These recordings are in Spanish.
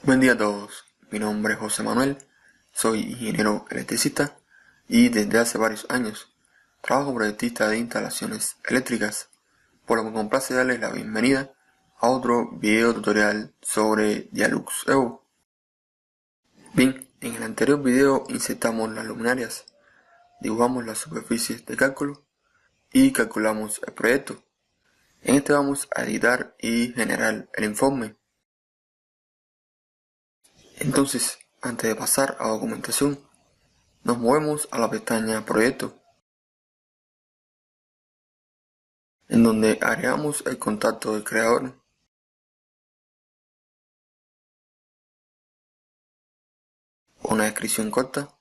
Buen día a todos, mi nombre es José Manuel, soy ingeniero electricista y desde hace varios años trabajo como proyectista de instalaciones eléctricas, por lo que me complace darles la bienvenida a otro video tutorial sobre Dialux Evo. Bien, en el anterior video insertamos las luminarias, dibujamos las superficies de cálculo y calculamos el proyecto. En este vamos a editar y generar el informe. Entonces, antes de pasar a documentación, nos movemos a la pestaña Proyecto, en donde agregamos el contacto del creador. Una descripción corta.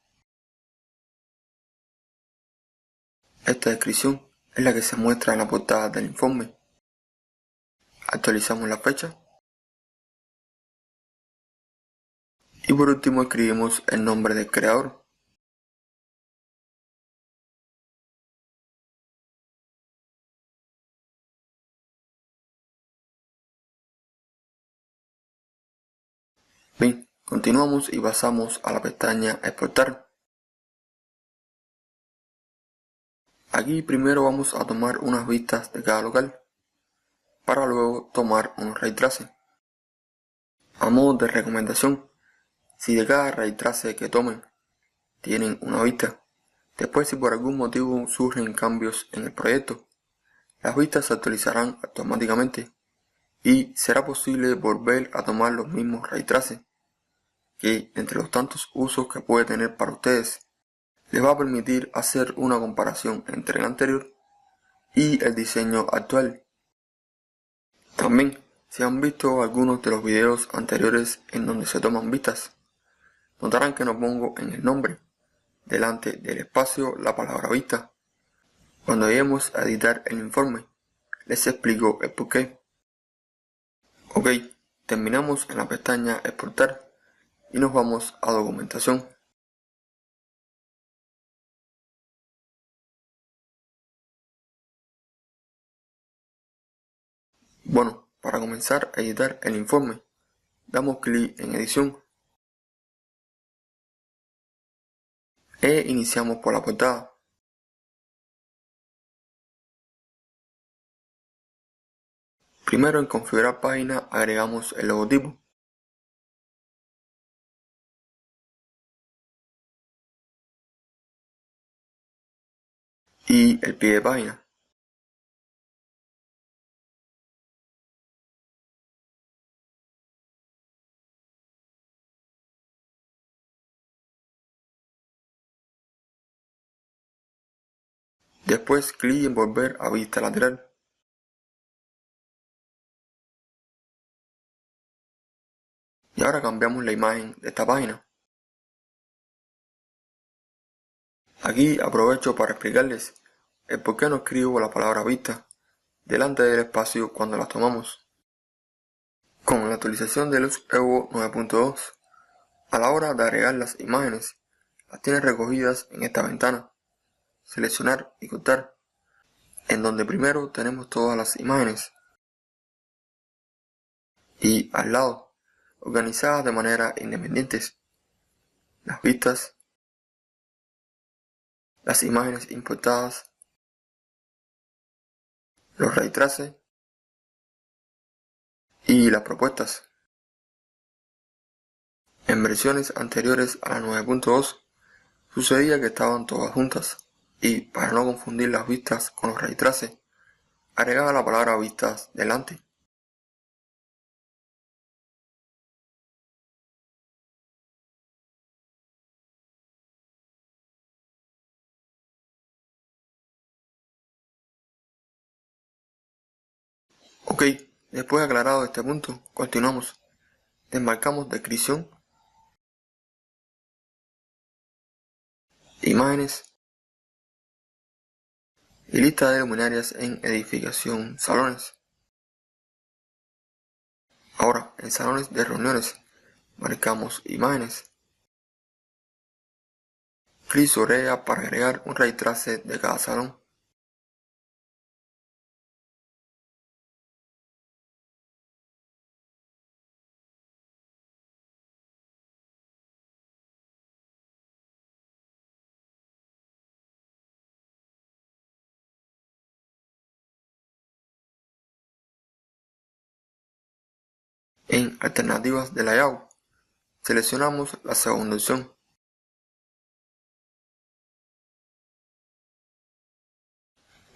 Esta descripción es la que se muestra en la portada del informe. Actualizamos la fecha. Y por último escribimos el nombre del creador. Bien, continuamos y pasamos a la pestaña Exportar. Aquí primero vamos a tomar unas vistas de cada local, para luego tomar unos ray traces. A modo de recomendación, si de cada ray trace que tomen tienen una vista, después si por algún motivo surgen cambios en el proyecto, las vistas se actualizarán automáticamente y será posible volver a tomar los mismos ray traces, que entre los tantos usos que puede tener para ustedes, les va a permitir hacer una comparación entre el anterior y el diseño actual. También, si han visto algunos de los videos anteriores en donde se toman vistas, notarán que no pongo en el nombre, delante del espacio, la palabra vista. Cuando lleguemos a editar el informe, les explico el porqué. Ok, terminamos en la pestaña Exportar y nos vamos a Documentación. Bueno, para comenzar a editar el informe, damos clic en Edición e iniciamos por la portada. Primero en Configurar página agregamos el logotipo. Y el pie de página. Después clic en Volver a vista lateral. Y ahora cambiamos la imagen de esta página. Aquí aprovecho para explicarles el por qué no escribo la palabra vista delante del espacio cuando las tomamos. Con la actualización de Dialux Evo 9.2, a la hora de agregar las imágenes, las tiene recogidas en esta ventana, seleccionar y cortar, en donde primero tenemos todas las imágenes y al lado, organizadas de manera independientes, las vistas, las imágenes importadas, los ray traces y las propuestas. En versiones anteriores a la 9.2 sucedía que estaban todas juntas y, para no confundir las vistas con los ray traces, agregaba la palabra vistas delante. Ok, después de aclarado este punto, continuamos. Desmarcamos descripción, imágenes y lista de luminarias en edificación salones. Ahora, en salones de reuniones, marcamos imágenes. Clic sobre ella para agregar un ray trace de cada salón. En Alternativas de layout, seleccionamos la segunda opción.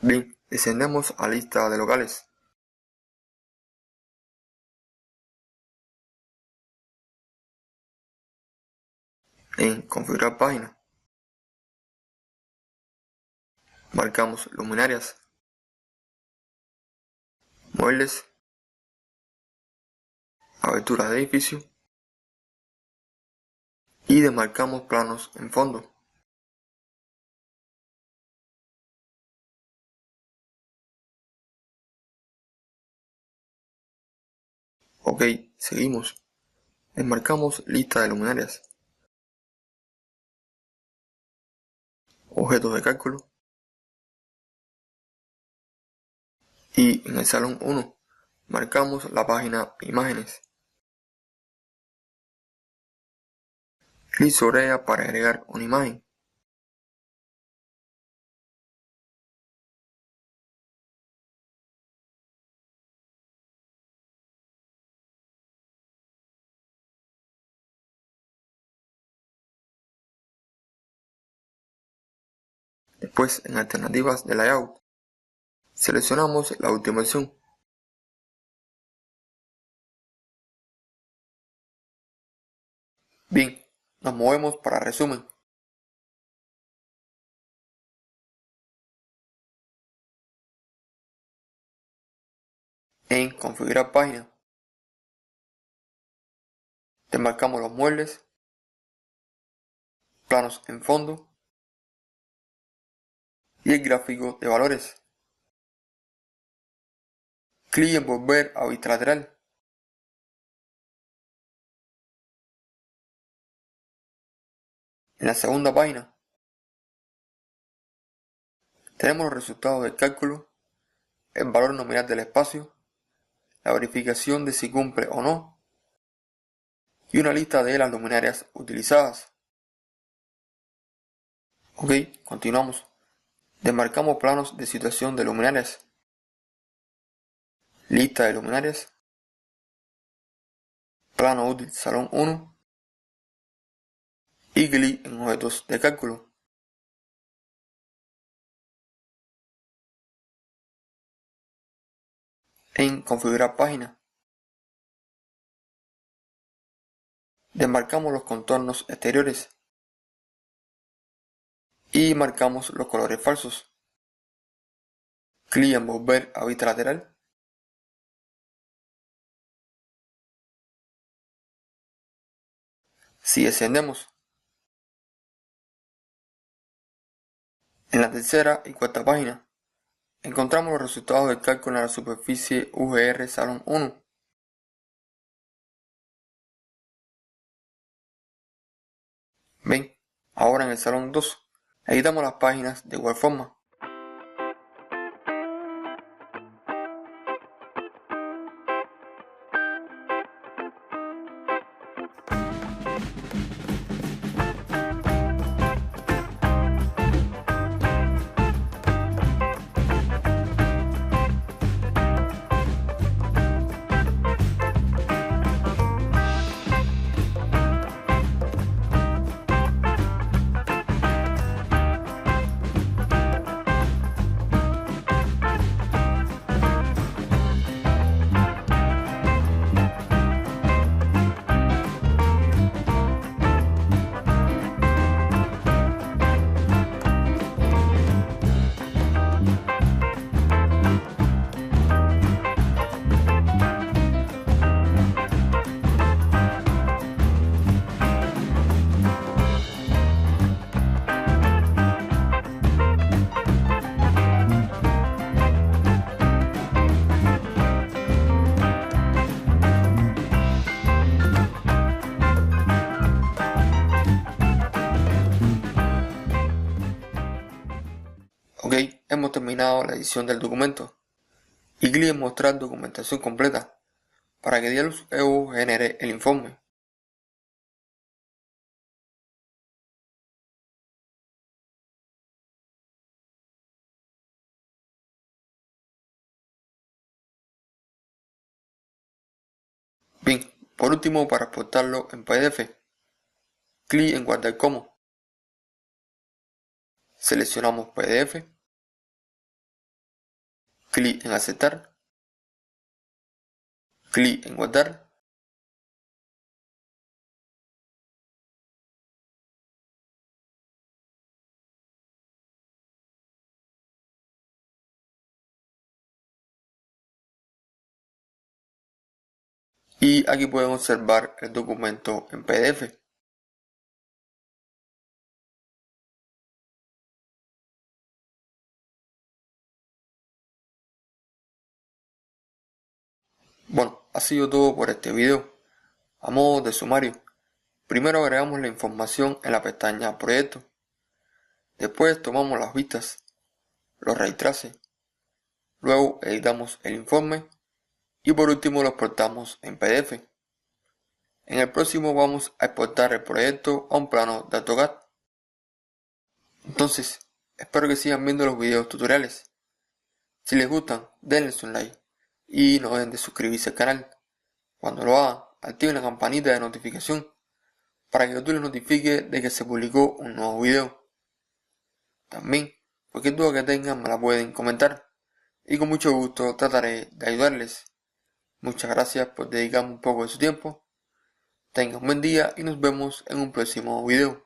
Bien, descendemos a Lista de locales. En Configurar página, marcamos luminarias, muebles, aberturas de edificio y demarcamos planos en fondo. Ok, seguimos. Desmarcamos lista de luminarias, objetos de cálculo y en el salón 1 marcamos la página imágenes. Clic sobre ella para agregar una imagen. Después en Alternativas de layout, seleccionamos la última opción. Bien, nos movemos para resumen. En Configurar página, demarcamos los muebles, planos en fondo y el gráfico de valores. Clic en Volver a vista lateral. En la segunda página tenemos los resultados del cálculo, el valor nominal del espacio, la verificación de si cumple o no y una lista de las luminarias utilizadas. Ok, continuamos. Demarcamos planos de situación de luminarias, lista de luminarias, plano útil salón 1 y clic en objetos de cálculo. En Configurar página, demarcamos los contornos exteriores y marcamos los colores falsos. Clic en Volver a vista lateral. Si descendemos, en la tercera y cuarta página, encontramos los resultados del cálculo en la superficie UGR Salón 1. Ven, ahora en el Salón 2, editamos las páginas de igual forma. Ok, hemos terminado la edición del documento y clic en Mostrar documentación completa para que Dialux EU genere el informe. Bien, Por último, para exportarlo en PDF, clic en guardar como. Seleccionamos PDF, clic en aceptar, clic en guardar y aquí pueden observar el documento en PDF. Bueno, ha sido todo por este video. A modo de sumario, primero agregamos la información en la pestaña Proyecto. Después tomamos las vistas, los ray traces. Luego editamos el informe y por último lo exportamos en PDF. En el próximo vamos a exportar el proyecto a un plano de AutoCAD. Entonces, espero que sigan viendo los videos tutoriales. Si les gustan, denle un like y no dejen de suscribirse al canal. Cuando lo hagan, activen la campanita de notificación para que YouTube les notifique de que se publicó un nuevo video. También, cualquier duda que tengan me la pueden comentar y con mucho gusto trataré de ayudarles. Muchas gracias por dedicarme un poco de su tiempo. Tengan un buen día y nos vemos en un próximo video.